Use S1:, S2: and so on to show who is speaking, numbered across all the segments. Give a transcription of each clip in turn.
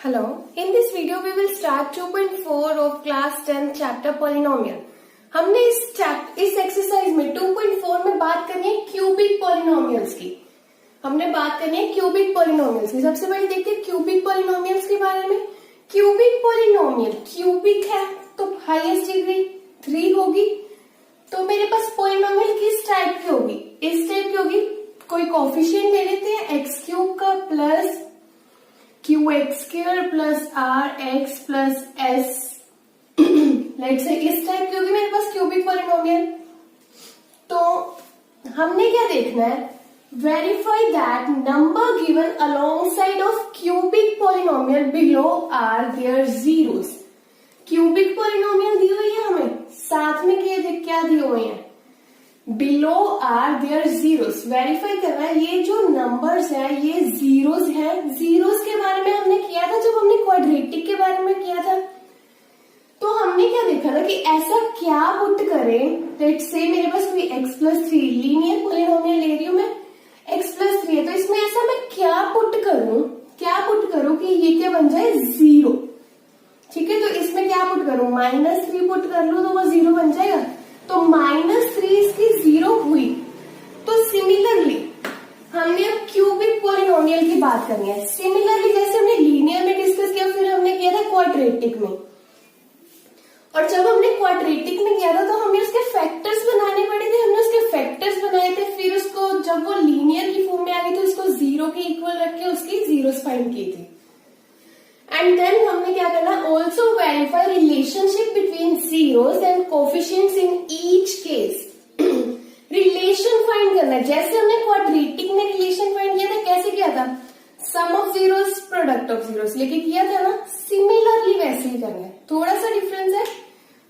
S1: Hello, in this video we will start 2.4 of class 10 chapter polynomial. हमने इस exercise में 2.4 में बात करनी है क्यूबिक पॉलिनोमियल्स की। हमने बात करनी है क्यूबिक पॉलिनोमियल्स की। सबसे पहले देखते हैं क्यूबिक पॉलिनोमियल्स के बारे में। क्यूबिक पॉलिनोमियल क्यूबिक है तो हाईएस्ट डिग्री 3 होगी। तो मेरे पास पॉलिनोमियल किस टाइप की होगी? इस टाइप की होगी। कोई कोफिशिएंट ले लेते हैं एक्स क्यूब का plus q x square plus r x plus s. Let's say इस टाइप की होगी मेरे पास क्यूबिक पॉलिनोमियल। तो हमने क्या देखना है? Verify that number given alongside of cubic polynomial below are their zeros. Cubic polynomial दी हुई है हमें, साथ में क्या दिए हुए हैं? Below are their zeros. Verify करना है ये जो नंबर्स है ये जीरोस है। जीरोस के बारे में हमने किया था जब हमने क्वाड्रेटिक के बारे में किया था। तो हमने क्या देखा था कि ऐसा क्या पुट करें। लेट्स से मेरे पास कोई x प्लस 3 लीनियर पॉलिनोमियल ले रही हूं मैं, x प्लस 3 है, तो इसमें ऐसा मैं क्या पुट करूं कि ये क्या बन जाए? 0। ठीक है, तो इसमें क्या पुट करूं? -3 पुट कर लूं तो वो 0 बन जाएगा। तो -3 इसकी 0 हुई। तो सिमिलरली हमने अब क्यूबिक पॉलिनोमियल की बात करनी है। सिमिलरली जैसे हमने लीनियर में डिस्कस किया, फिर हमने किया था क्वाड्रेटिक में। और जब हमने क्वाड्रेटिक में किया था तो हमें उसके फैक्टर्स बनाने पड़े थे। हमने उसके फैक्टर्स बनाए थे, फिर उसको जब वो लीनियर की फॉर्म में आ गई तो उसको 0 के इक्वल रख के उसकी जीरोस फाइंड की थी। एंड देन हमने क्या करना? Also verify relationship between zeros and coefficients in each case. Relation find करना है। जैसे हमने क्वाड्रेटिक में रिलेशन फाइंड किया था, कैसे किया था? Sum of zeros product of zeros लेके किया था ना। सिमिलरली वैसे ही करना है, थोड़ा सा डिफरेंस है,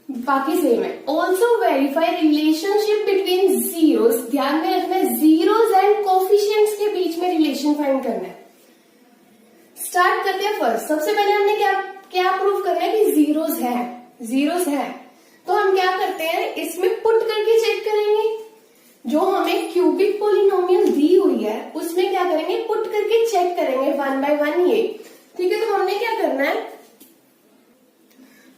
S1: बाकी सेम है। Also verify relationship between zeros. ध्यान में रखना है जीरोस एंड कोफिशिएंट्स के बीच में रिलेशन फाइंड करना है। स्टार्ट करते हैं फर्स्ट। सबसे पहले हमने क्या प्रूव करना है कि जीरोस है। तो हम क्या करते हैं, इसमें पुट करके चेक करेंगे। जो हमें क्यूबिक पॉलिनोमियल दी हुई है उसमें क्या करेंगे? पुट करके चेक करेंगे 1 बाय 1 ये। ठीक है, तो हमने क्या करना है?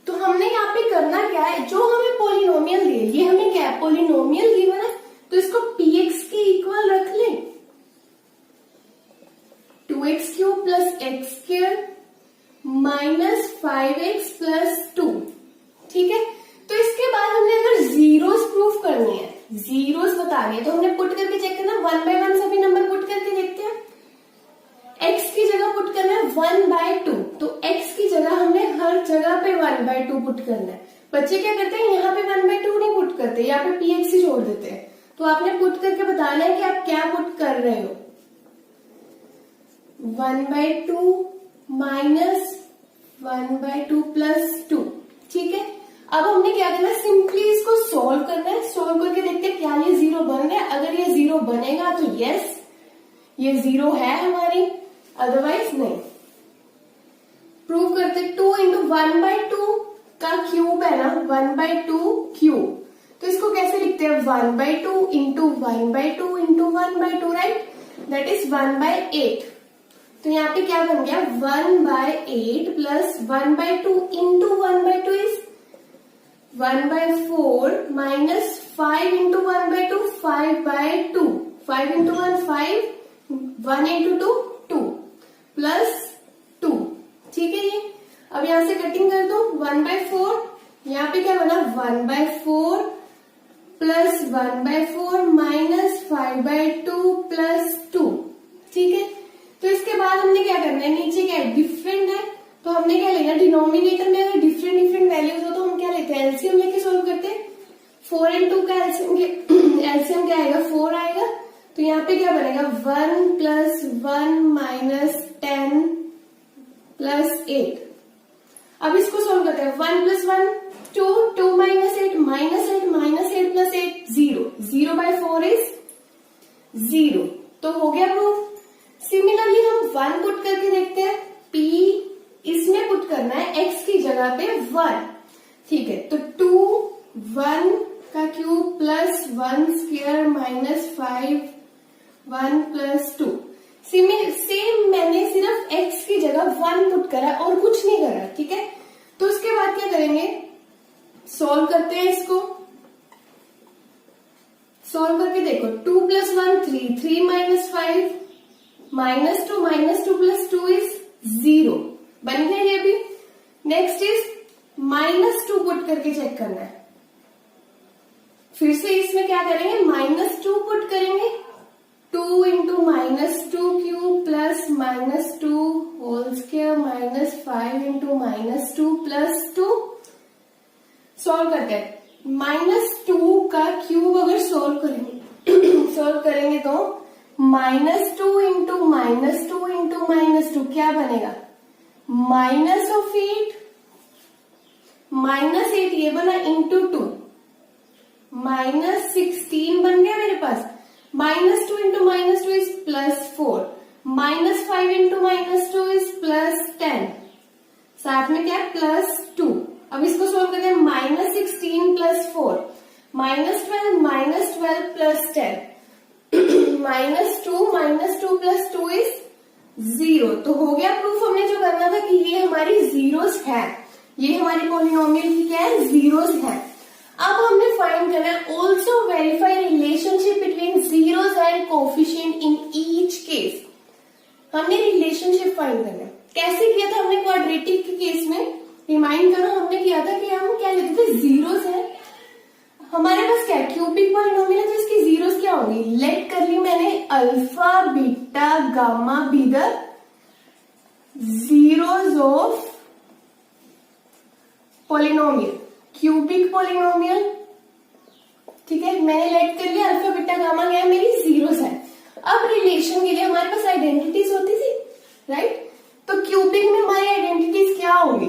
S1: तो हमने यहाँ पे करना क्या है? जो हमें पॉलिनोमियल दे, ये हमें क्या है? पॉलिनोमियल गिवन है, तो इसको px के इक्वल रख ले। 2x cube plus x square minus 5x plus 2। ठीक है, तो इसके बाद हमने अगर जीरोस प्रूफ करनी है, जीरोस बतानी है, तो हमने पुट करके चेक करना। 1 बाय 1 सभी नंबर पुट करके देखते हैं। x की जगह पुट करना है 1 बाय 2, तो x की जगह हमने हर जगह पे 1 बाय 2 पुट करना है। बच्चे क्या करते हैं, यहाँ पे 1 बाय 2 नहीं पुट करते, यहाँ पे px ही जोड़ देते हैं। तो आपने पुट करके बताना है कि आप क्या पुट कर रहे हो। 1 बाय 2 माइनस 1 बाय 2 प्लस 2। ठीक है, अब हमने क्या करना है? सिंपली इसको सॉल्व करना है। सॉल्व करके देखते हैं क्या ये 0 बन रहा है। अगर ये 0 बनेगा तो यस ये 0 है हमारी, अदरवाइज नहीं। प्रूव करते 2 इंटू 1 बाय 2 का क्यूब है ना, 1 बाय 2 क्यूब। तो इसको कैसे लिखते हैं? 1 by 2 into 1 by 2 into 1 by 2, right? That is 1 by 8। तो यहाँ पे क्या बन गया? 1 by 8 plus 1 by 2 into 1 by 2 is 1 by 4 minus 5 into 1 by 2 5 by 2। 5 into 1 5, 1 into 2 2 plus 2। ठीक है, ये अब यहां से कटिंग कर दो। 1 बाय 4 यहाँ पे क्या बना? 1 by 4 plus 1 by 4 minus 5 by 2 plus 2। ठीक है, तो इसके बाद हमने क्या करना है? नीचे क्या है? डिफरेंट है, तो हमने क्या लेना? डिनोमिनेटर में अगर डिफरेंट वैल्यूज हो तो हम क्या लेते हैं? एलसीएम लेके सोल्व करते हैं। 4 and 2 का एलसीएम क्या आएगा? 4 आएगा। तो यहाँ पे क्या बनेगा? 1 प्लस 1 माइनस 10 प्लस 8। अब इसको सोल्व करते हैं। 1 plus 1 2, 2 minus 8 minus 8 minus 8 plus 8 0। 0 by 4 is 0। तो हो गया प्रूफ। सिमिलरली हम 1 पुट करके देखते हैं। p इसमें पुट करना है x की जगह पे 1। ठीक है, तो 2 1 का cube plus 1 square minus 5 1 plus 2। Same मैंने सिर्फ x की जगह 1 पुट पुट करा है और कुछ नहीं करा, ठीक है। तो उसके बाद क्या करेंगे, सॉल्व करते हैं इसको। सॉल्व करके देखो, 2 + 1 3, 3 - 5 -2 + 2 इज 0, बन गया ये भी। नेक्स्ट इज -2 पुट करके चेक करना है। फिर से इसमें क्या करेंगे, -2 पुट करेंगे, 2 × -2 cube plus -2 whole square minus 5 × -2 + 2। Solve करते हैं। -2 का क्यूब अगर सॉल्व करेंगे तो -2 × -2 × -2 क्या बनेगा, -8 -8 ये बना इंटू 2, -16 बन गया मेरे पास। -2 × -2 इज +4, -5 × -2 इज +10, साथ में क्या +2। अब इसको सोल्व करते हैं, -16 + 4 -12 -12 + 10 -2 + 2 इज 0। तो हो गया प्रूफ। हमने जो करना था कि ये हमारी जीरोस है, ये हमारी पॉलिनोमियल की क्या है, जीरोस है। अब हमने फाइंड करना है also verify relationship between zeros and coefficient in each case. हमने रिलेशनशिप फाइंड करना है। कैसे किया था हमने क्वाड्रेटिक के केस में, रिमाइंड करो, हमने किया था कि हम क्या लेते थे, जीरोस है हमारे पास, क्या क्यूबिक पॉलिनोमियल है तो इसकी जीरोस क्या होंगी, लेट कर ली मैंने alpha beta gamma be the zeros of polynomial, cubic polynomial, ठीक है। मैंने लेट कर लिया अल्फा बीटा गामा क्या मेरी जीरोस है। अब रिलेशन के लिए हमारे पास आइडेंटिटीज होती थी, राइट। तो क्यूबिक में हमारी आइडेंटिटीज क्या होंगी,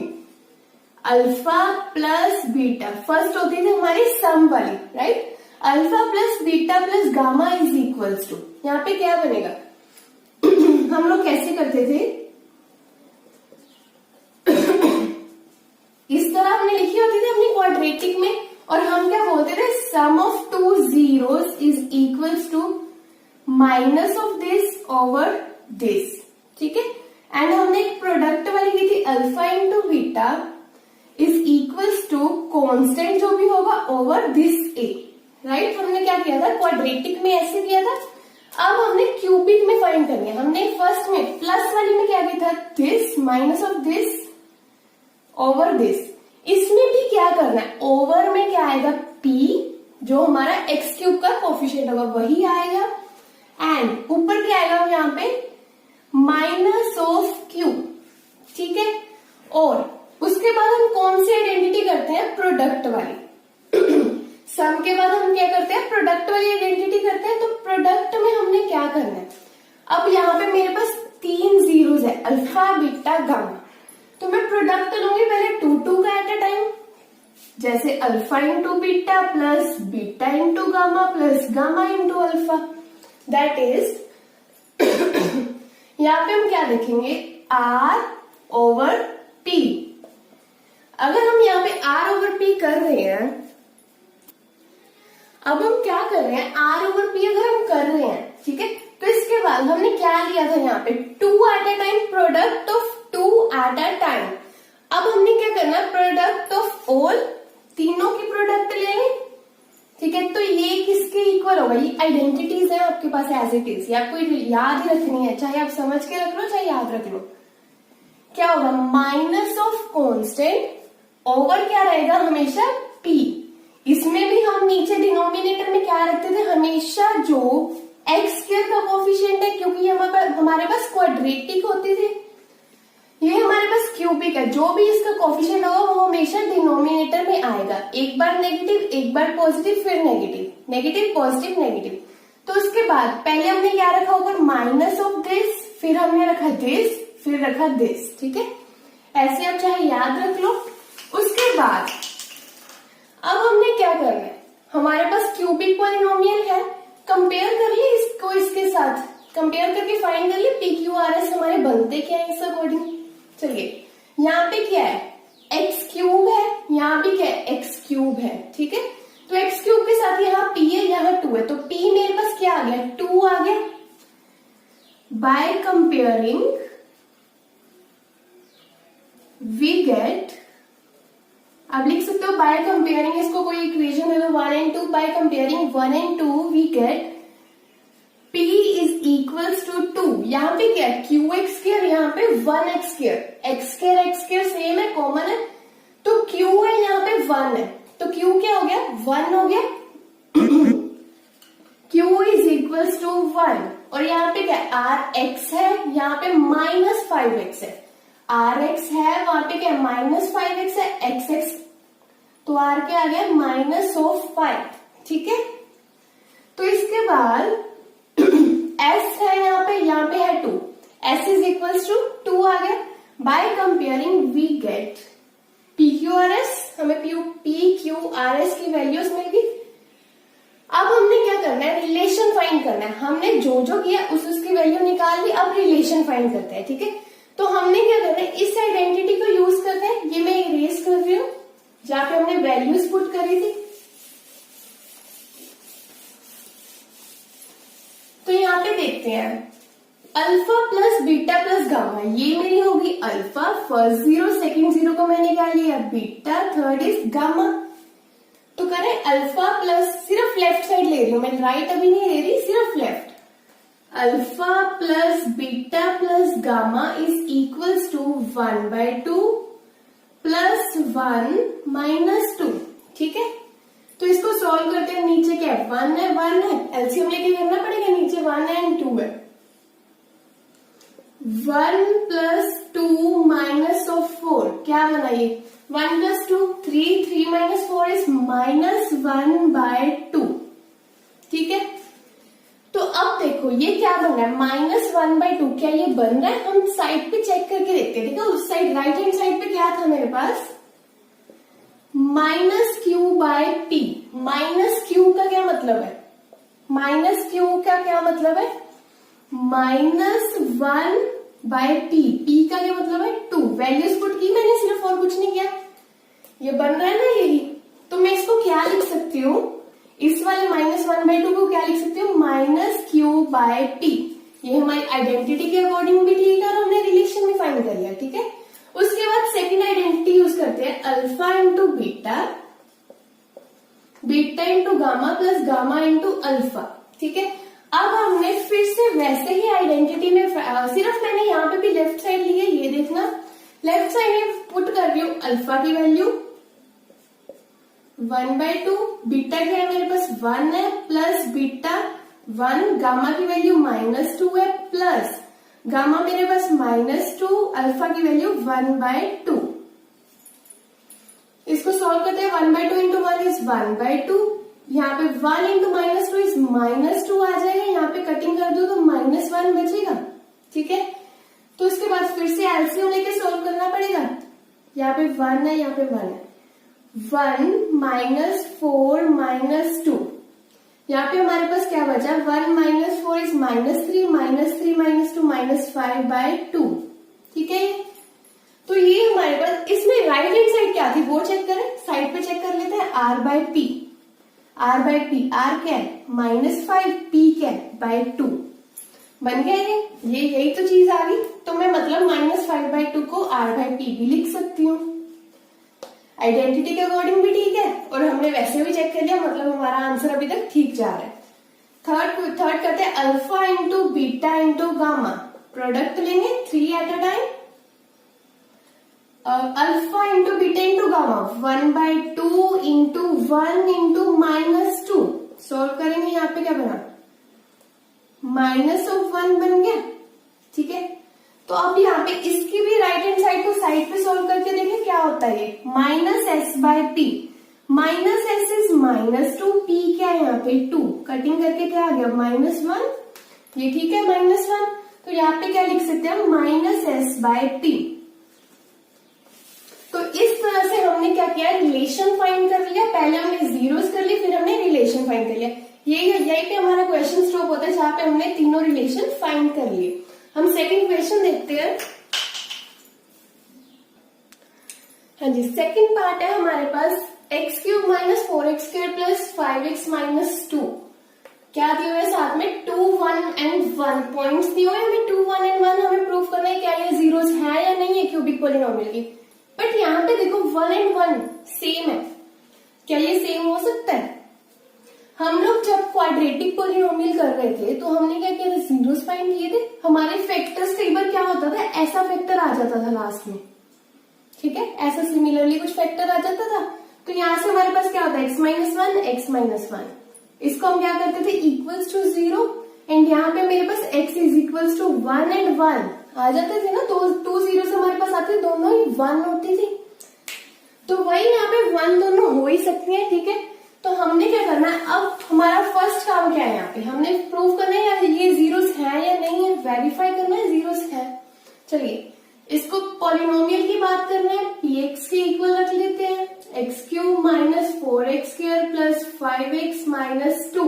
S1: अल्फा प्लस बीटा, फर्स्ट होती थी हमारी सम वाली, right. Alpha plus beta plus gamma is equals to, यहाँ पे क्या बनेगा हम लोग कैसे करते थे, इस तरह हमने लिखी होती थी अपनी क्वाड्रेटिक में, और हम क्या बोलते थे, sum of 2 zeros is equals to minus of this over this, ठीक है। एंड हमने एक प्रोडक्ट वाली की थी, alpha into beta is equals to constant जो भी होगा ओवर दिस ए, राइट। हमने क्या किया था, क्वाड्रेटिक में ऐसे किया था। अब हमने क्यूबिक में फाइंड करनी है। हमने फर्स्ट में प्लस वाली में क्या किया था, this minus of this over this. इसमें भी क्या करना है, ओवर में क्या आएगा, p जो हमारा x³ का कोफिशिएंट होगा वही आएगा, एंड ऊपर क्या आएगा यहाँ पे माइनस ऑफ q, ठीक है। और उसके बाद हम कौन सी आइडेंटिटी करते हैं, प्रोडक्ट वाली सम के बाद हम क्या करते हैं, प्रोडक्ट वाली आइडेंटिटी करते हैं। तो प्रोडक्ट में हमने क्या करना है, अब यहाँ पे मेरे पास 3 जीरोस है, अल्फा बीटा गामा, तो मैं प्रोडक्ट लूंगी पहले 2 2 का एट अ टाइम, जैसे alpha into beta plus beta into gamma plus gamma into alpha, that is यहाँ पे हम क्या लिखेंगे, R ओवर P। अगर हम यहाँ पे R ओवर P कर रहे हैं, अब हम क्या कर रहे हैं, R ओवर P अगर हम कर रहे हैं, ठीक है, तो इसके बाद हमने क्या लिया था यहाँ पे 2 at a time, product of 2 at a time. अब हमने क्या करना है, प्रोडक्ट ऑफ ऑल, तीनों की प्रोडक्ट ले लें, ठीक है। तो ये किसके इक्वल होगा, ये आइडेंटिटीज है आपके पास एज इट इज, ये आपको याद ही रखनी है, चाहे आप समझ के रख लो चाहे याद रख लो। क्या होगा, माइनस ऑफ कांस्टेंट ओवर क्या रहेगा हमेशा p। इसमें भी हम नीचे डिनोमिनेटर में क्या रखते थे, हमेशा जो x² का कोफिशिएंट है, क्योंकि ये हमारे पास क्वाड्रेटिक होती थी, ये हमारे पास क्यूबिक है, जो भी इसका कोफिशिएंट होगा वो हमेशा डिनोमिनेटर में आएगा, एक बार नेगेटिव एक बार पॉजिटिव फिर नेगेटिव, नेगेटिव पॉजिटिव नेगेटिव। तो उसके बाद पहले हमने क्या रखा ऊपर, माइनस ऑफ दिस, फिर हमने रखा दिस, फिर रखा दिस, ठीक है। ऐसे आप चाहे याद रख लो। उसके बाद अब हमने क्या करना है, हमारे पास क्यूबिक पॉलिनोमियल है, कंपेयर कर लिए इसको इसके साथ, कंपेयर करके फाइंड कर लिए PQRS हमारे बनते क्या है इस अकॉर्डिंग। चलिए यहाँ पे क्या है, x³ है, यहाँ भी क्या है, x³ है, ठीक है। तो x³ के साथ यहाँ p है, यहाँ 2 है, तो p मेरे पास क्या आ गया, 2 आ गया। बाय कंपेयरिंग गेट, आप लिख सकते हो बाय कंपेयरिंग, इसको कोई इक्वेशन है तो 1 and 2, by comparing 1 and 2 we get P is equals to 2। यहाँ पे क्या है, क्यू एक्स स्क्वायर, यहाँ पे 1x square, x square same है, कॉमन है, तो Q है यहाँ पे 1 है, तो Q क्या हो गया, 1 हो गया। Q इज इक्वल्स टू 1, और यहाँ पे क्या है, Rx है, यहाँ पे -5x है, Rx है, वहां पे क्या है, -5x है, xx, तो R क्या आ गया, -5, ठीक है। तो इसके बाद S है यहाँ पे है 2, S इज इक्वल्स टू 2 आ गया। By comparing we get P Q R S, हमें पी क्यू आर एस की वैल्यूज मिल गई। अब हमने क्या करना है, रिलेशन फाइंड करना है। हमने जो जो किया उसकी वैल्यू निकाल ली, अब रिलेशन फाइंड करते हैं, ठीक है। तो हमने क्या करना है, इस आइडेंटिटी को यूज करते हैं, ये मैं इरेज कर रही हूं जहां पे हमने वैल्यूज पुट करी थी। तो यहाँ पे देखते हैं, alpha plus beta plus gamma, ये मेरी होगी alpha, first zero second zero को मैंने क्या लिया, बीटा, थर्ड इज गामा। तो करें अल्फा प्लस, सिर्फ लेफ्ट साइड ले रही हूं मैं, राइट अभी नहीं ले रही, सिर्फ left. Alpha plus beta plus gamma is equals to 1/2 plus 1 minus 2, ठीक है। तो इसको सॉल्व करते हैं, नीचे क्या है, 1 है, एलसीएम लेके करना पड़ेगा, नीचे 1 है एंड 2 है। 1 प्लस 2 माइनस ऑफ 4 क्या बना ये, 1 प्लस 2 3, 3 माइनस 4 इज -1/2, ठीक है। तो अब देखो ये क्या बन रहा है, -1/2, क्या ये बन रहा है, हम साइड पे चेक करके देखते हैं, ठीक है। उस साइड राइट हैंड साइड पे क्या था मेरे पास, -q/p, -q का क्या मतलब है, -q का क्या मतलब है, -1/p, p का क्या मतलब है 2, वैल्यूज पुट की मैंने सिर्फ, और कुछ नहीं किया, ये बन रहा है ना यही। तो मैं इसको क्या लिख सकती हूँ, इस वाले -1/2 को क्या लिख सकती हूँ, -q/p। ये हमारी आइडेंटिटी के अकॉर्डिंग भी ठीक है और हमने रिलेशन भी फाइंड कर लिया, ठीक है। उसके बाद सेकंड आइडेंटिटी यूज करते हैं, alpha into beta, beta into gamma plus gamma into alpha, ठीक है। अब हमने फिर से वैसे ही आइडेंटिटी में, सिर्फ मैंने यहाँ पे भी लेफ्ट साइड ली है, ये देखना, लेफ्ट साइड में पुट कर रही हूँ अल्फा की वैल्यू 1/2, बीटा क्या है मेरे पास 1 है, प्लस बीटा 1, गामा की वैल्यू -2 है, प्लस गामा मेरे पास -2, अल्फा की वैल्यू 1/2। इसको सॉल्व करते हैं, 1/2 इंटू 1 इज 1/2, यहाँ पे 1 इंटू -2 इज -2 आ जाएगा, यहाँ पे कटिंग कर दो तो -1 बचेगा, ठीक है। तो उसके बाद फिर से एलसीएम लेके सॉल्व करना पड़ेगा, यहाँ पे 1 है, यहाँ पे 1 है, 1 -4 -2, यहाँ पे हमारे पास क्या बचा, 1 - 4 इज -3, -3 - 2 -5/2, ठीक है। तो ये हमारे पास, इसमें राइट हैंड साइड क्या थी वो चेक करें, साइड पे चेक कर लेते हैं, R/P, R/P, R क्या है -5, P क्या है 2, बन गया ये यही तो चीज आ गई। तो मैं मतलब -5/2 को R/P भी लिख सकती हूँ, आइडेंटिटी के अकॉर्डिंग भी ठीक है और हमने वैसे भी चेक कर लिया, मतलब हमारा आंसर अभी तक ठीक जा रहा है। थर्ड करते हैं, alpha into beta into gamma, product लेंगे 3 at a time, alpha into beta into gamma 1/2 into 1 into -2, solve करेंगे, यहाँ पे क्या बना, -1 बन गया, ठीक है। तो अब यहाँ पे इसकी भी राइट हैंड साइड को साइड पे सॉल्व करके देखें क्या होता है, ये -s/p, -s इज -2, p क्या है यहाँ पे 2, कटिंग करके क्या आ गया -1, ये ठीक है -1। तो यहाँ पे क्या लिख सकते हैं, -s/p। तो इस तरह से हमने क्या किया, रिलेशन फाइंड कर लिया, पहले हमने जीरोस कर ली, फिर हमने रिलेशन फाइंड कर लिया। यही पे हमारा क्वेश्चन स्टॉप होता है, जहां पे हमने तीनों रिलेशन फाइंड कर लिए। हम सेकंड क्वेश्चन देखते हैं। हाँ जी, सेकंड पार्ट है हमारे पास, x³ - 4x² + 5x - 2, क्या दिए हुए साथ में 2, 1 एंड 1 पॉइंट्स दिए हुए, हमें 2, 1 एंड 1 हमें प्रूव करना है क्या ये जीरोस है या नहीं है क्यूबिक पॉलिनोमियल की। बट पे देखो 1 एंड 1 सेम है, क्या ये सेम हो सकता है? हम लोग जब क्वाड्रेटिक पॉलिनोमियल कर रहे थे तो हमने क्या किया था, जीरोस फाइंड किए थे। हमारे फैक्टर्स कई बार क्या होता था, ऐसा फैक्टर आ जाता था लास्ट में, ठीक है, ऐसा सिमिलरली कुछ फैक्टर आ जाता था। तो यहां से हमारे पास क्या होता है, x minus one, x minus one, इसको हम क्या करते थे, इक्वल्स टू 0, एंड यहाँ पे मेरे पास x is equals to 1 and 1 आ जाते थे ना, तो 2 जीरो से हमारे पास आते दोनों ही 1 होती थी। तो वही यहाँ पे 1 दोनों हो ही सकती है, ठीक है। तो हमने क्या करना है, अब हमारा फर्स्ट काम क्या है, यहाँ पे हमने प्रूव करना है यार ये जीरोस है या नहीं है, वेरीफाई करना है जीरोस है। चलिए इसको पॉलिनोमियल की बात करना है, px के इक्वल रख लेते हैं, x cube minus 4x square plus 5x minus 2।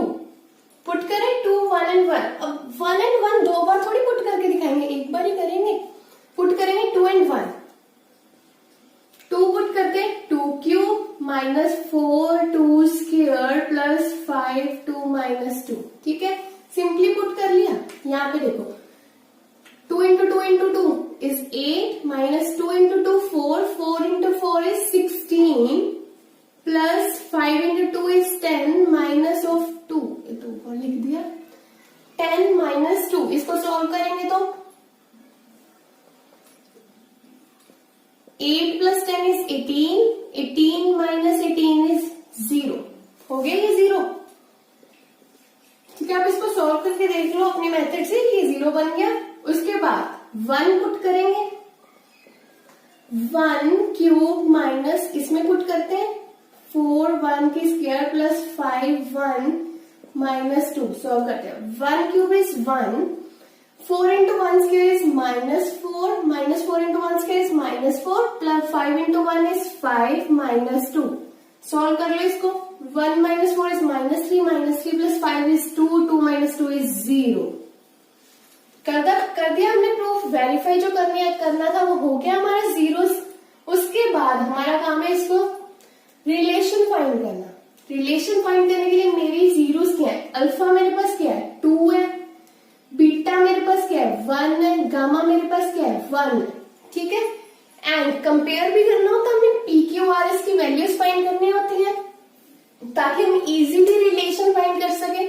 S1: Put करें 2, 1 एंड 1। अब 1 एंड 1 दो बार थोड़ी पुट करके दिखाएंगे, एक बार ही करेंगे। पुट करेंगे 2 एंड 1, 2 पुट करते 2 cube minus 4 2 square plus 5 2 minus 2, ठीक है, सिंपली पुट कर लिया। यहाँ पे देखो 2 into 2 into 2 is 8 minus 2 into 2 4, 4 into 4 is 16 plus 5 into 2 is 10 minus of 2, ये तो ऊपर लिख दिया, 10 minus 2, इसको सॉल्व करेंगे तो 8 plus 10 is 18, 18 minus 18 is 0, हो गया ये 0, ठीक है। आप इसको सॉल्व करके देख लो अपने मेथड से, ये 0 बन गया। उसके बाद 1 पुट करेंगे, 1 क्यूब माइनस इसमें पुट करते हैं 4 1 की स्क्वायर प्लस 5 1 माइनस 2, सॉल्व करते हैं। 1 cube is 1, 4 into 1 square is minus 4, minus 4 into 1 square is minus 4 plus 5 into 1 is 5 minus 2, solve कर लो इसको। 1 minus 4 is minus 3, minus 3 plus 5 is 2, 2 minus 2 is 0। कर दिया हमने प्रूफ। वेरीफाई जो करना था वो हो गया हमारा जीरोस। उसके बाद हमारा काम है इसको रिलेशन फाइंड करना। रिलेशन फाइंड करने के लिए मेरी जीरोस क्या है, अल्फा मेरे पास क्या है 2 है, बीटा मेरे पास क्या है 1 है, गामा मेरे पास क्या है 1 है, ठीक है। एंड कंपेयर भी करना होता है, हमें पी क्यू आर एस की वैल्यूज फाइंड करनी होती है ताकि हम इजीली रिलेशन फाइंड कर सके।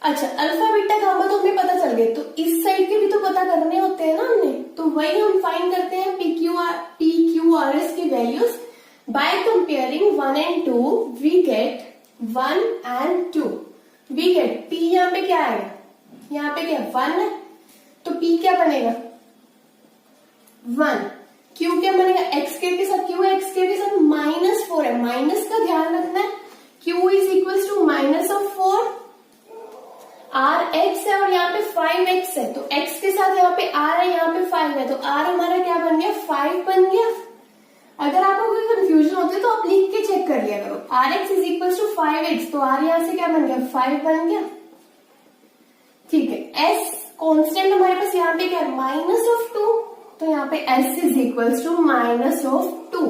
S1: अच्छा, अल्फा बीटा गामा तो हमें पता चल गया, तो इस साइड के भी तो पता करने होते हैं ना हमने, तो वही हम फाइंड करते हैं पी क्यू आर एस की values by comparing 1 and 2। We get 1 and 2, we get P, यहाँ पे क्या आएगा, यहाँ पे क्या 1 है, तो पी क्या बनेगा 1, क्यू क्या बनेगा एक्स के साथ, क्यू है एक्स के साथ -4 है, माइनस का ध्यान रखना है, Q is equal to minus of 4, R x है और यहाँ पे 5x है, तो x के साथ यहाँ पे r है, यहाँ पे 5 है, तो r हमारा क्या बन गया 5 बन गया। अगर आपको कोई कंफ्यूजन होती है तो आप लिख के चेक कर लिया करो, R x is equal to 5x, तो r यहाँ से क्या बन गया 5 बन गया, ठीक है। s कांस्टेंट हमारे पास यहाँ पे क्या है -2, तो यहाँ पे s इज इक्वल टू -2,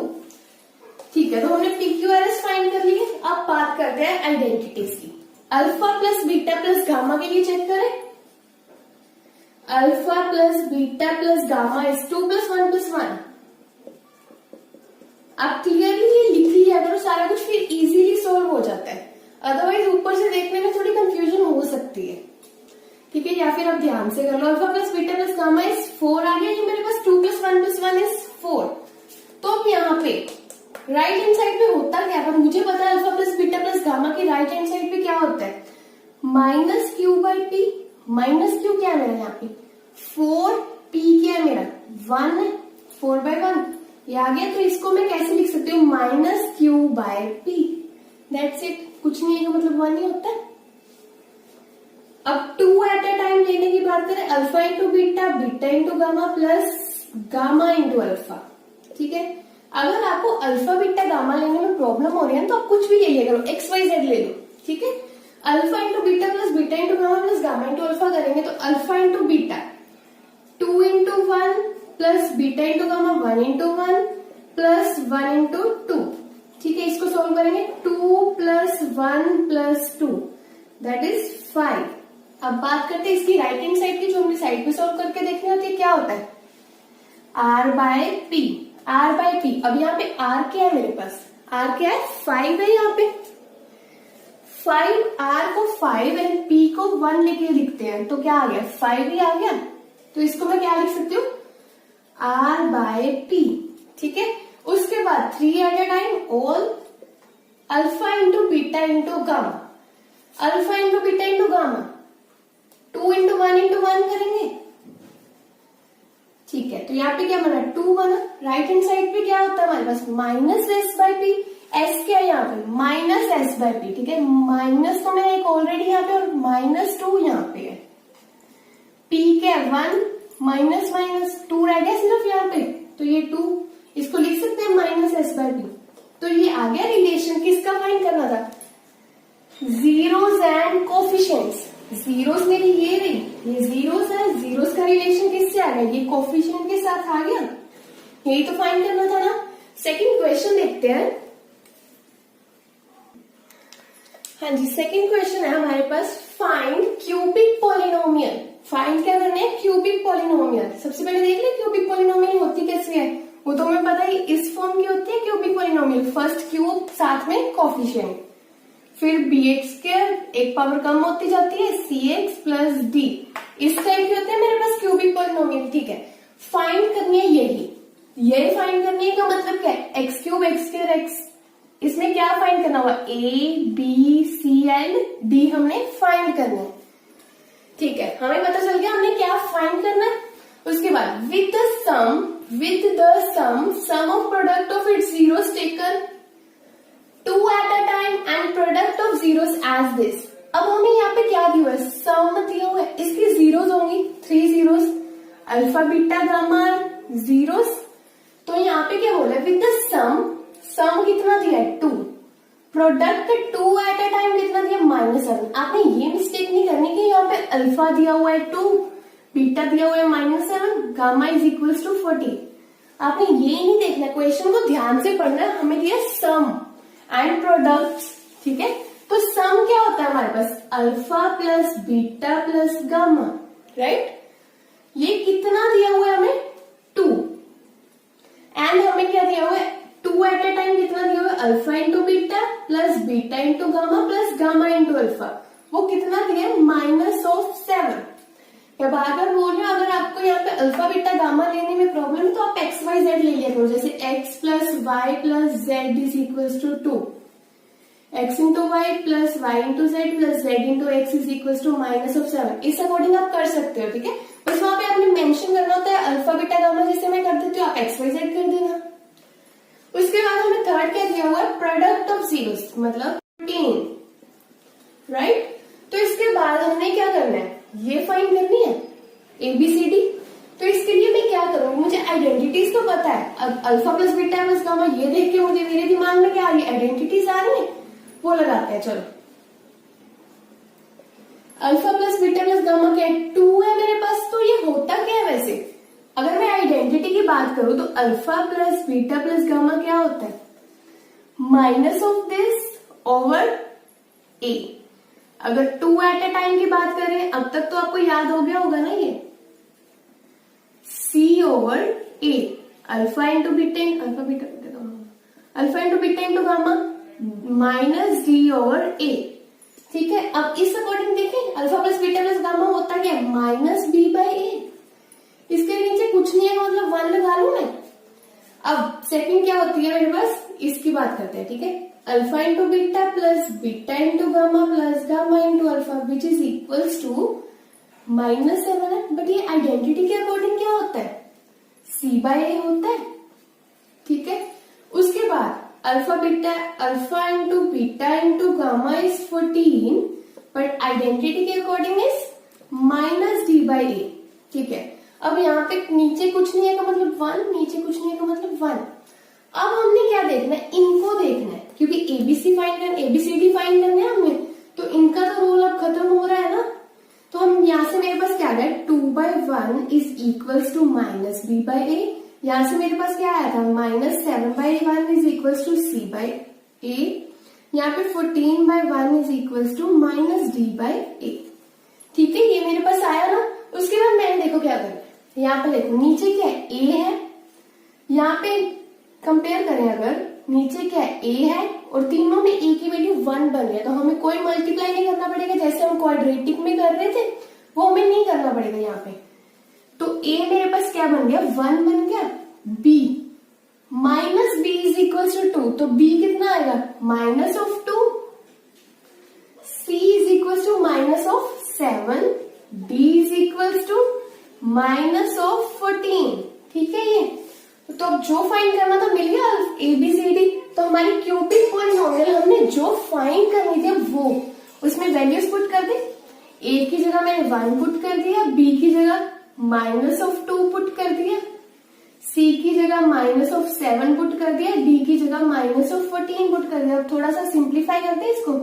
S1: ठीक है। तो हमने PQRS फाइंड कर लिए। अब बात करते हैं आइडेंटिटीज की। Alpha plus beta plus gamma के लिए चेक करें, alpha plus beta plus gamma is 2 + 1 + 1। अब क्लियरली ये लिख लिया करो सारा कुछ, फिर इजीली सॉल्व हो जाता है, अदरवाइज ऊपर से देखने में थोड़ी कंफ्यूजन हो सकती है, ठीक है। या फिर आप ध्यान से कर लो, alpha plus beta plus gamma is 4 आ गया, ये मेरे पास 2 + 1 + 1 इज 4। तो अब यहाँ पे राइट हैंड साइड पे होता क्या है, मुझे पता है alpha plus beta plus gamma की राइट हैंड साइड पे क्या होता है -q/p, -q क्या है मेरा यहाँ पे 4, p क्या है मेरा 1 है, 4/1 ये आ गया। तो इसको मैं कैसे लिख सकती हूँ -q/p, दैट्स इट, कुछ नहीं है, मतलब 1 ही होता है। अब 2 एट अ टाइम लेने की बात करें, alpha into beta, beta into gamma plus gamma into alpha, ठीक है। अगर आपको अल्फा बीटा गामा लेने में प्रॉब्लम हो रही है तो आप कुछ भी ले लिया करो, XYZ ले लो, ठीक है। Alpha into beta plus beta into gamma plus gamma into alpha करेंगे तो alpha into beta 2 into 1 plus beta into gamma 1 into 1 plus 1 into 2, ठीक है। इसको सॉल्व करेंगे 2 + 1 + 2 दैट इज 5। अब बात करते हैं इसकी राइट हैंड साइड की, जो हमने साइड पे सॉल्व करके देखनी होती है, क्या होता है R/P। R by P. अब यहाँ पे आर क्या है मेरे पास, आर क्या है 5 है यहाँ पे, 5 आर को 5 एंड पी को 1 लेके लिखते हैं तो क्या आ गया 5 ही आ गया। तो इसको मैं क्या लिख सकती हूँ आर बाय पी। ठीक है, उसके बाद 3 at a time all alpha into beta into gamma, alpha into beta into gamma 2 into 1 into 1 करेंगे। ठीक है, तो यहाँ पे क्या बना 2 बना, राइट हैंड साइड पे क्या होता है हमारे पास minus S by P, S क्या है यहाँ पे माइनस एस बाय पी। ठीक है, माइनस तो मेरा एक ऑलरेडी यहाँ पे और -2 यहाँ पे है, पी क्या है 1 माइनस माइनस 2 रह गया सिर्फ यहाँ पे, तो ये 2 इसको लिख सकते हैं माइनस एस बाय पी। तो ये आ गया रिलेशन, किसका फाइंड करना था जीरोस एंड कोफिशिएंट्स। जीरोस मेरी ये रही, ये जीरोस है, जीरोस का रिलेशन किससे आ गया ये कोफिशिएंट के साथ आ गया, यही तो फाइंड करना था ना। सेकंड क्वेश्चन देखते हैं। हाँ जी, सेकंड क्वेश्चन है हमारे पास फाइंड क्यूबिक पॉलिनोमियल। फाइंड क्या करना है क्यूबिक पॉलिनोमियल। सबसे पहले देख ले क्यूबिक पॉलिनोमियल होती कैसे है, वो तो हमें पता ही इस फॉर्म की होती है क्यूबिक पॉलिनोमियल, फर्स्ट क्यूब साथ में कोफिशिएंट, फिर bx स्क्वायर एक पावर कम होती जाती है cx प्लस d, इस टाइप की होते हैं मेरे पास क्यूबिक पॉलिनोमियल। ठीक है, फाइंड करनी है यही फाइंड करनी है का मतलब क्या है x cube x square x, इसमें क्या फाइंड करना हुआ a b c and d हमने फाइंड करना है। ठीक है, हमें पता चल गया हमने क्या फाइंड करना है। उसके बाद with the sum of product of its zeros taken 2 at a time and product of zeros as this। अब हमें यहाँ पे क्या दिया है सम दिया हुआ है, इसकी जीरोस होंगी 3 zeros, alpha beta gamma zeros. तो यहाँ पे क्या बोला है विद द सम कितना दिया है 2, प्रोडक्ट 2 at a time कितना दिया -7। आपने ये मिस्टेक नहीं करनी कि यहाँ पे अल्फा दिया हुआ है 2, बीटा दिया हुआ है -7, गामा इज इक्वल्स टू 40। आपने ये नहीं देखना, क्वेश्चन को ध्यान से पढ़ना है। हमें दिया सम एंड प्रोडक्ट्स। ठीक है, तो सम क्या होता है हमारे पास alpha plus beta plus gamma, right. ये कितना दिया हुआ है हमें 2, एंड हमें क्या दिया हुआ है 2 एट अ टाइम कितना दिया हुआ है alpha into beta plus beta into gamma plus gamma into alpha, वो कितना दिया है -7। मैं बार बार बोल रही हूँ, अगर आपको यहाँ पे अल्फा बीटा गामा लेने में प्रॉब्लम है तो आप एक्स वाई जेड ले लिया करो, जैसे x plus y plus z is equals to 2, x into y plus y into z plus z into x is equals to -7। इस अकॉर्डिंग आप कर सकते हो। ठीक है, बस वहां पे आपने मेंशन करना होता है अल्फा बीटा गामा, जैसे मैं कर देती हूँ आप एक्स वाई जेड कर देना। उसके बाद हमें थर्ड क्या दिया हुआ है प्रोडक्ट ऑफ जीरोस मतलब 14, राइट। तो इसके बाद हमने क्या करना है ये फाइंड करनी है ABCD। तो इसके लिए मैं क्या करूंगी, मुझे आइडेंटिटीज तो पता है, अब alpha plus beta plus gamma ये देख के मुझे मेरे दिमाग में क्या आ रही है आइडेंटिटीज आ रही है, वो लगाते हैं। चलो alpha plus beta plus gamma क्या है 2 है मेरे पास, तो ये होता क्या है वैसे, अगर मैं आइडेंटिटी की बात करूं तो alpha plus beta plus gamma क्या होता है minus of this over a। अगर 2 एट अ टाइम की बात करें, अब तक तो आपको याद हो गया होगा ना ये c over a, alpha into beta alpha into beta into gamma minus d over a। ठीक है, अब इस अकॉर्डिंग देखें alpha plus beta plus gamma होता क्या -b बाई a, इसके नीचे कुछ नहीं है मतलब 1 लगा लू मैं। अब सेकंड क्या होती है मेरे पास, इसकी बात करते हैं। ठीक है, alpha into beta plus beta into gamma plus gamma into alpha which is equals to -7 है। बट ये आइडेंटिटी के अकॉर्डिंग क्या होता है c बाय a होता है। ठीक है, उसके बाद alpha into beta into gamma is 14, but identity के according is -d by a। ठीक है, अब यहाँ पे नीचे कुछ नहीं है का मतलब 1, नीचे कुछ नहीं है का मतलब 1। अब हमने क्या देखना है, इनको देखना है, क्योंकि ABCD फाइंड करना है हमें, तो इनका तो रोल अब खत्म हो रहा है ना। तो हम यहाँ से मेरे पास क्या है 2/1 is equals to -b by a, यहाँ से मेरे पास क्या आया था -7/1 is equals to c by a, यहाँ पे 14/1 is equals to -d by a। ठीक है, ये मेरे पास आया ना। उसके बाद मैंने देखो क्या करना है, यहाँ पे देखो नीचे क्या है a है, यहाँ पे कंपेयर करें अगर, नीचे क्या है, ए है और तीनों में ए की वैल्यू 1 बन रही है, तो हमें कोई मल्टीप्लाई नहीं करना पड़ेगा जैसे हम क्वाड्रेटिक में कर रहे थे, वो हमें नहीं करना पड़ेगा यहाँ पे। तो ए मेरे पास क्या बन गया, 1 बन गया। B minus B is equal to 2, तो बी कितना आएगा, minus of 2। C is equal to minus of 7, D is equal to minus of 14। ठीक है ये, तो अब जो फाइंड करना था मिल गया, ABCD। तो हमारी क्यूबिक पॉलिनोमियल हमने जो फाइंड करनी थी वो उसमें वैल्यूज पुट कर दे। ए की जगह मैंने 1 पुट कर दिया, बी की जगह माइनस ऑफ 2 पुट कर दिया, सी की जगह माइनस ऑफ 7 पुट कर दिया, डी की जगह माइनस ऑफ 14 पुट कर दिया। अब थोड़ा सा सिंप्लीफाई करते हैं इसको,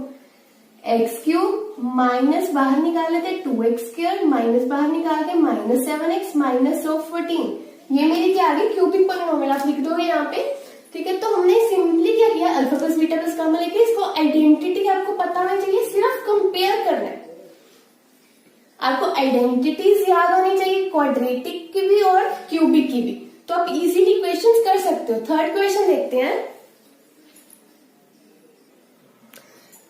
S1: एक्स क्यूब माइनस बाहर निकाल लेते 2x स्क्वायर, माइनस बाहर निकाल के माइनस 7x माइनस ऑफ 14। ये मेरी क्या आ गई, क्यूबिक पॉलिनोमियल। आप लिख दोगे यहाँ पे, ठीक है। तो हमने सिंपली क्या किया, alpha plus beta plus gamma लेके इसको आइडेंटिटी आपको पता होना चाहिए, सिर्फ कंपेयर करना है। आपको आइडेंटिटीज याद होनी चाहिए, क्वाड्रेटिक की भी और क्यूबिक की भी, तो आप इजीली क्वेश्चंस कर सकते हो। थर्ड क्वेश्चन देखते हैं।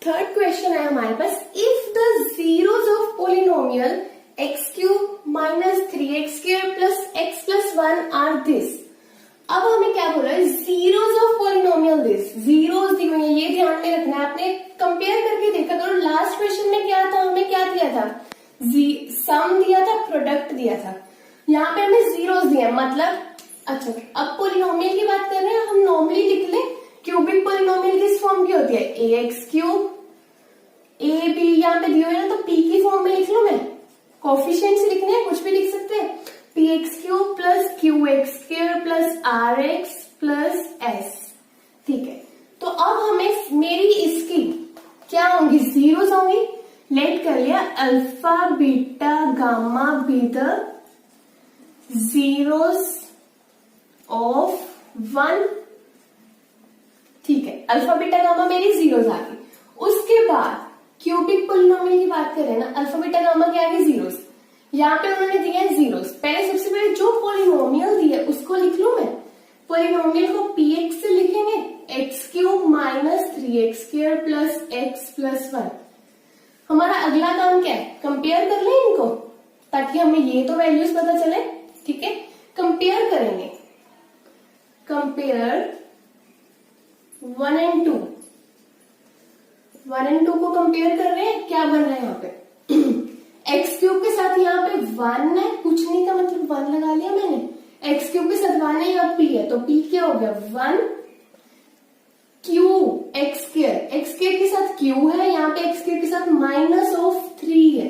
S1: थर्ड क्वेश्चन है हमारे पास, if the zeros of polynomial x cube minus 3x square plus x plus 1 are this. अब हमें क्या बोला है, zeros of polynomial this, zeros दी हुई है, ये ध्यान में रखना है। आपने कंपेयर करके देखा करो, लास्ट क्वेश्चन में क्या था, हमें क्या दिया था, सम दिया था, प्रोडक्ट दिया था। यहाँ पे हमें जीरोस दिया, मतलब अच्छा अब पोलिनोमियल की बात कर रहे हैं, हम नॉर्मली लिख ले। क्यूबिक पोलिनोमियल किस फॉर्म की होती है, ax क्यूब, ए बी यहाँ पे दिए हुए ना, तो p की फॉर्म में लिख लो। मैं कोफिशिएंट्स लिखने हैं, कुछ भी लिख सकते हैं, px cube plus qx square plus rx plus s। ठीक है, तो अब हमें मेरी इसकी क्या होंगी, जीरोस होंगी। लेट कर लिया, alpha beta gamma be the zeros of 1। ठीक है, अल्फा बीटा गामा मेरी जीरोस आ गई। उसके बाद क्यूबिक पोलिनोमियल की बात करें ना, अल्फा बीटा गामा के आगे जीरोस, यहाँ पे उन्होंने दिया है जीरोस। पहले सबसे पहले जो पोलिनोमियल दिया उसको लिख लू मैं। पोलिनोमियल को px से लिखेंगे, x cube minus 3x square plus x plus 1। हमारा अगला काम क्या है, कंपेयर कर लें इनको, ताकि हमें ये तो वैल्यूज पता चले। ठीक है, कंपेयर करेंगे, कंपेयर 1 and 2। 1 and 2 को कंपेयर कर रहे हैं, क्या बन रहा है यहाँ पे, एक्स क्यूब के साथ यहाँ पे 1 है, कुछ नहीं का मतलब 1 लगा लिया मैंने, एक्स क्यूब के साथ 1 है, यहाँ p है, तो p क्या हो गया 1 Q x square, x square के साथ q है, यहाँ पे एक्स स्क्वायर के साथ माइनस ऑफ 3 है,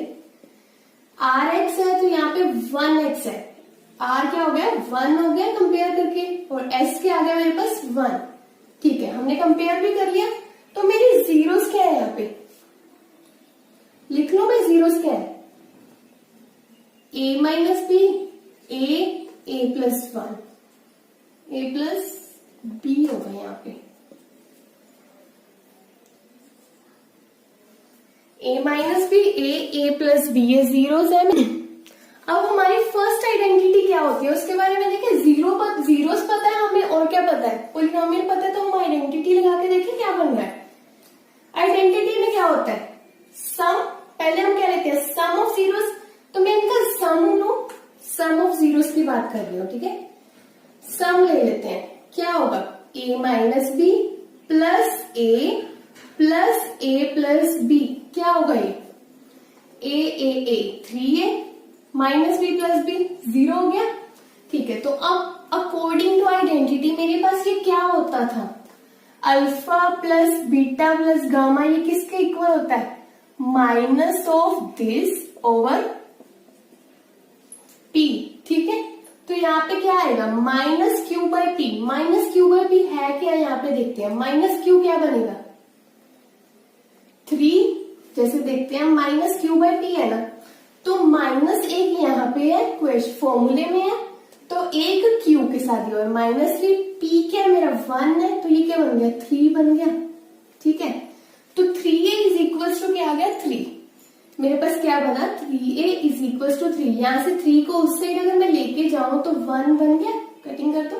S1: r x है तो यहाँ पे 1x है, r क्या हो गया 1 हो गया कंपेयर करके, और s क्या आ गया मेरे पास 1। ठीक है, हमने कंपेयर भी कर लिया। तो मेरी जीरोस क्या है, यहाँ पे लिख लो मैं, जीरोस क्या है, a minus B, a plus 1, a plus B होगा यहाँ पे, a minus B, a plus B, ये जीरोस है। अब हमारी फर्स्ट आइडेंटिटी क्या होती है उसके बारे में देखें। जीरोस पता है हमें, और क्या पता है, पोलिनोमियल पता है, तो हम आइडेंटिटी लगा के देखें क्या बन रहा है। आइडेंटिटी में क्या होता है, सम, पहले हम क्या लेते हैं, सम ऑफ जीरोस, तो मैं इनका सम लू, सम ऑफ जीरोस की बात कर रही हूँ। ठीक है, सम ले लेते हैं, क्या होगा a minus B plus a plus B, क्या होगा ये a 3a minus B plus B 0 हो गया। ठीक है, तो अब अकॉर्डिंग टू आइडेंटिटी मेरे पास ये क्या होता था, alpha plus beta plus gamma, ये किसके इक्वल होता है, minus of this over p। ठीक है, तो यहाँ पे क्या आएगा, minus Q by P, minus Q by P है क्या, यहाँ पे देखते हैं, माइनस क्यू क्या बनेगा 3, जैसे देखते हैं माइनस क्यू बाई पी है ना, तो माइनस एक यहाँ पे है, क्वेश्चन फॉर्मूले में है, तो एक क्यू के साथ और माइनस 3, पी क्या मेरा 1 है, तो ये क्या बन गया 3 बन गया। ठीक है, तो 3a इज इक्वल टू क्या आ गया 3, मेरे पास क्या बना 3a इज इक्वल टू 3, यहां से 3 को उस साइड अगर मैं लेके जाऊं तो 1 बन गया, कटिंग कर दो,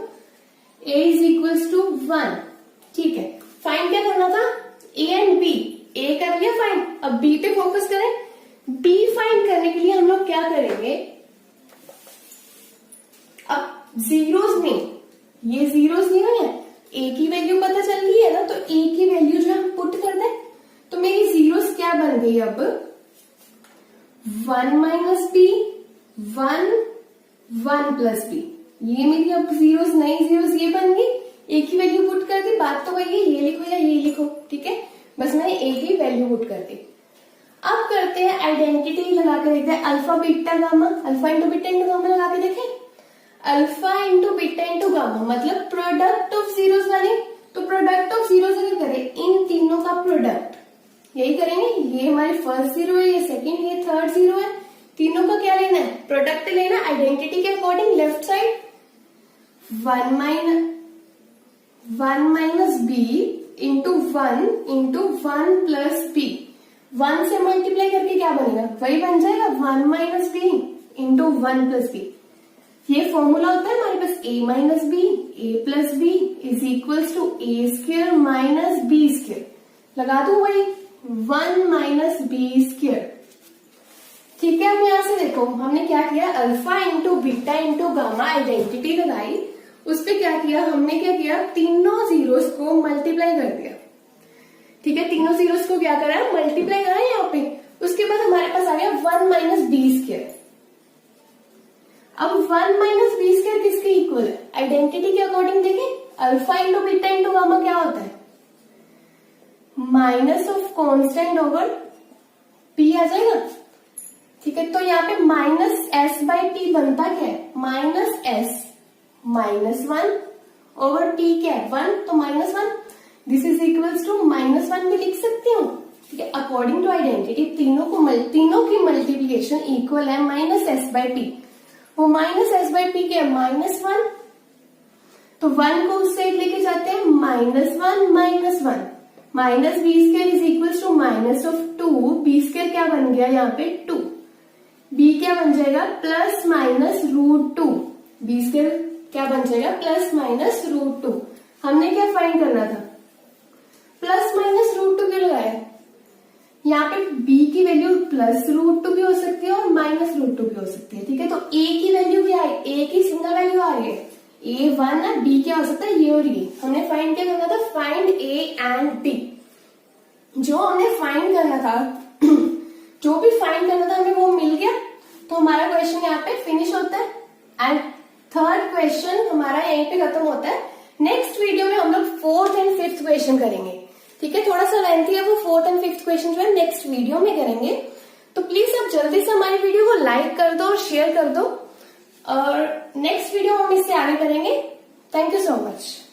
S1: a इज इक्वल्स टू 1। ठीक है, फाइंड क्या करना था, a एंड b। a कर लिया फाइंड, अब b पे फोकस करें। b फाइंड करने के लिए हम लोग क्या करेंगे, अब जीरोस में, ये जीरोस नहीं है, a की वैल्यू पता चल गई है ना, तो a की वैल्यू जो हम पुट कर दें, तो मेरी जीरोस क्या बन गई अब, 1 माइनस बी, 1 प्लस बी। ये मेरी अब जीरोस, नई जीरोस ये बन गई, ए की वैल्यू पुट कर दी। बात तो वही है, ये लिखो या ये लिखो, ठीक है, बस मैंने ए की वैल्यू पुट कर दी। अब करते हैं आइडेंटिटी लगा के देखते हैं, alpha beta gamma, alpha into beta into gamma लगा के देखें। Alpha into beta into gamma मतलब प्रोडक्ट ऑफ जीरोस वाले, तो प्रोडक्ट ऑफ जीरोस अगर करें, इन तीनों का प्रोडक्ट यही करेंगे। ये हमारी फर्स्ट जीरो है, ये सेकंड, ये थर्ड जीरो है, तीनों का क्या लेना है, प्रोडक्ट लेना। आइडेंटिटी के according left side 1 minus B into 1 plus B. 1 से मल्टीप्लाई करके क्या बनेगा, वही बन जाएगा 1 minus B into 1 plus B. ये फॉर्मूला होता है हमारे पास, a minus B, a plus B is equals to A square minus B square. लगा दू वही 1 माइनस बी स्क्र। ठीक है, अब यहां से देखो हमने क्या किया, alpha into beta into gamma identity लगाई, उस पर क्या किया हमने, क्या किया, तीनों जीरोस को मल्टीप्लाई कर दिया। ठीक है, तीनों जीरोस को क्या करा, मल्टीप्लाई करा यहाँ पे। उसके बाद हमारे पास आ गया 1 माइनस बी स्क्र। अब 1 माइनस बी स्क्र किसके इक्वल है, आइडेंटिटी के अकॉर्डिंग देखें, alpha into beta into gamma क्या होता है, minus of constant over P आ जाएगा। ठीक है, तो यहाँ पे माइनस एस बाई टी बनता क्या है, minus s minus 1 over t क्या है 1, तो minus 1, this is equals to -1 भी लिख सकती हूँ। ठीक है, अकॉर्डिंग टू आइडेंटिटी तीनों की मल्टीप्लीकेशन इक्वल है माइनस एस बाई टी। वो माइनस एस बाई पी क्या है, -1, तो 1 को उस साइड लेके जाते हैं, -1 minus B square is equal to minus of 2, B square क्या बन गया यहाँ पे 2, बी क्या बन जाएगा प्लस माइनस √2, बी स्क्वायर क्या बन जाएगा प्लस माइनस √2। हमने क्या फाइंड करना था, प्लस माइनस √2 क्यों लगाया, यहाँ पे b की वैल्यू प्लस √2 भी हो सकती है और माइनस √2 भी हो सकती है। ठीक है, तो a की वैल्यू क्या है, a की सिंगल वैल्यू आ रही है, a 1 है, b क्या हो सकता है ये और ये। हमने फाइंड क्या करना था, फाइंड a एंड b। जो हमने फाइंड करना था जो भी फाइंड करना था हमें वो मिल गया, तो हमारा क्वेश्चन यहाँ पे फिनिश होता है एंड थर्ड क्वेश्चन हमारा यहीं पे खत्म होता है। नेक्स्ट वीडियो में हम लोग 4th एंड 5th क्वेश्चन करेंगे। ठीक है, थोड़ा सा लेंथी है, वो 4th एंड 5th क्वेश्चन जो है नेक्स्ट वीडियो में करेंगे। तो प्लीज आप जल्दी से हमारी वीडियो को लाइक कर दो और शेयर कर दो, और नेक्स्ट वीडियो हम इससे आगे करेंगे। Thank you so much.